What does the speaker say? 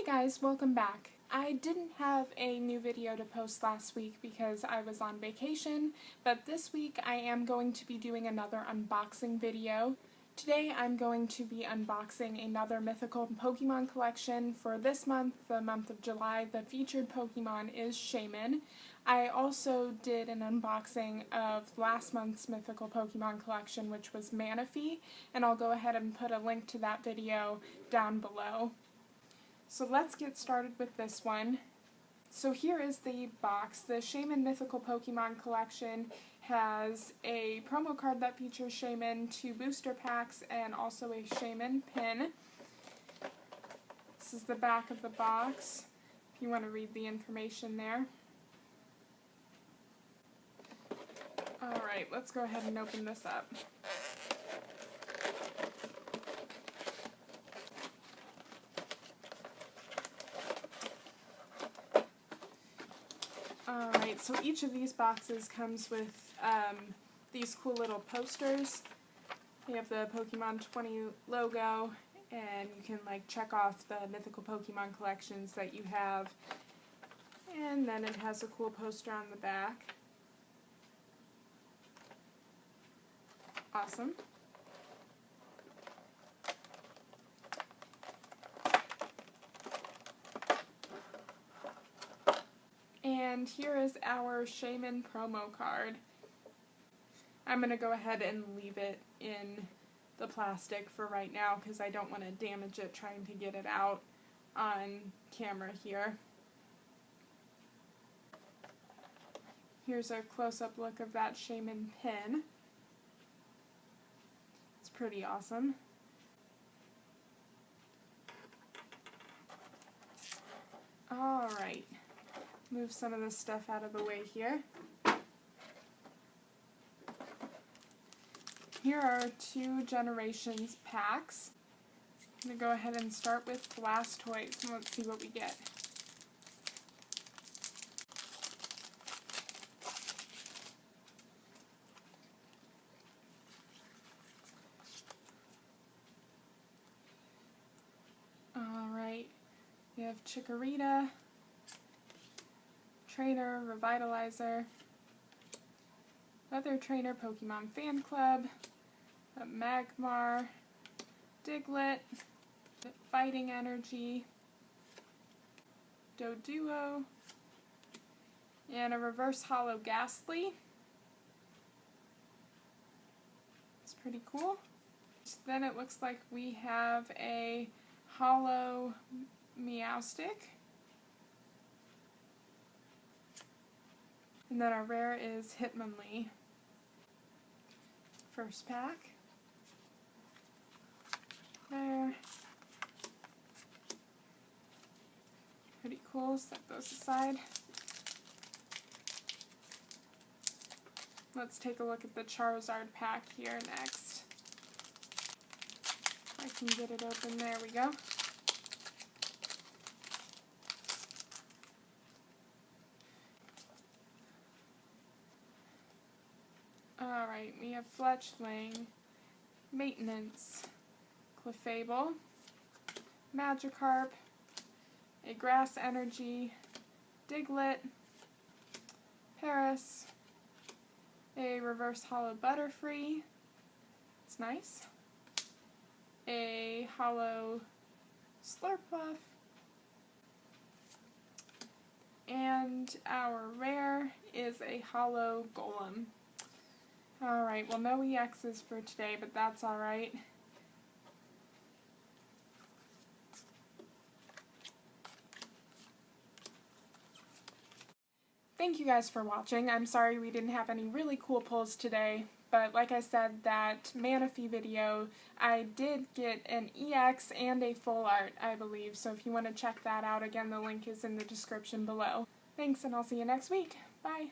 guys, welcome back. I didn't have a new video to post last week because I was on vacation, but this week I am going to be doing another unboxing video. Today I'm going to be unboxing another mythical Pokemon collection. For this month, the month of July, the featured Pokemon is Shaymin. I also did an unboxing of last month's mythical Pokemon collection, which was Manaphy, and I'll go ahead and put a link to that video down below. So let's get started with this one. So here is the box. The Shaymin Mythical Pokemon collection has a promo card that features Shaymin, 2 booster packs, and also a Shaymin pin. This is the back of the box, if you want to read the information there. Alright, let's go ahead and open this up. Alright, so each of these boxes comes with these cool little posters. You have the Pokemon 20 logo, and you can check off the mythical Pokemon collections that you have. And then it has a cool poster on the back. Awesome. And here is our Shaymin promo card. I'm going to go ahead and leave it in the plastic for right now because I don't want to damage it trying to get it out on camera here. Here's a close-up look of that Shaymin pin. It's pretty awesome. Alright. Move some of this stuff out of the way here. Here are 2 Generations packs. I'm going to go ahead and start with Blastoise, and let's see what we get. Alright, we have Chikorita, Trainer, Revitalizer, Weather Trainer Pokemon Fan Club, a Magmar, Diglett, Fighting Energy, Doduo, and a Reverse Holo Ghastly. It's pretty cool. Then it looks like we have a Holo Meowstic. And then our rare is Hitmonlee. First pack. There. Pretty cool. Set those aside. Let's take a look at the Charizard pack here next. I can get it open. There we go. Alright, we have Fletchling, Maintenance, Clefable, Magikarp, a Grass Energy, Diglett, Paris, a Reverse Holo Butterfree, it's nice, a Holo Slurpuff, and our rare is a Holo Golem. Alright, well no EXs for today, but that's alright. Thank you guys for watching. I'm sorry we didn't have any really cool pulls today, but like I said, that Manaphy video, I did get an EX and a full art, I believe, so if you want to check that out, again, the link is in the description below. Thanks, and I'll see you next week. Bye!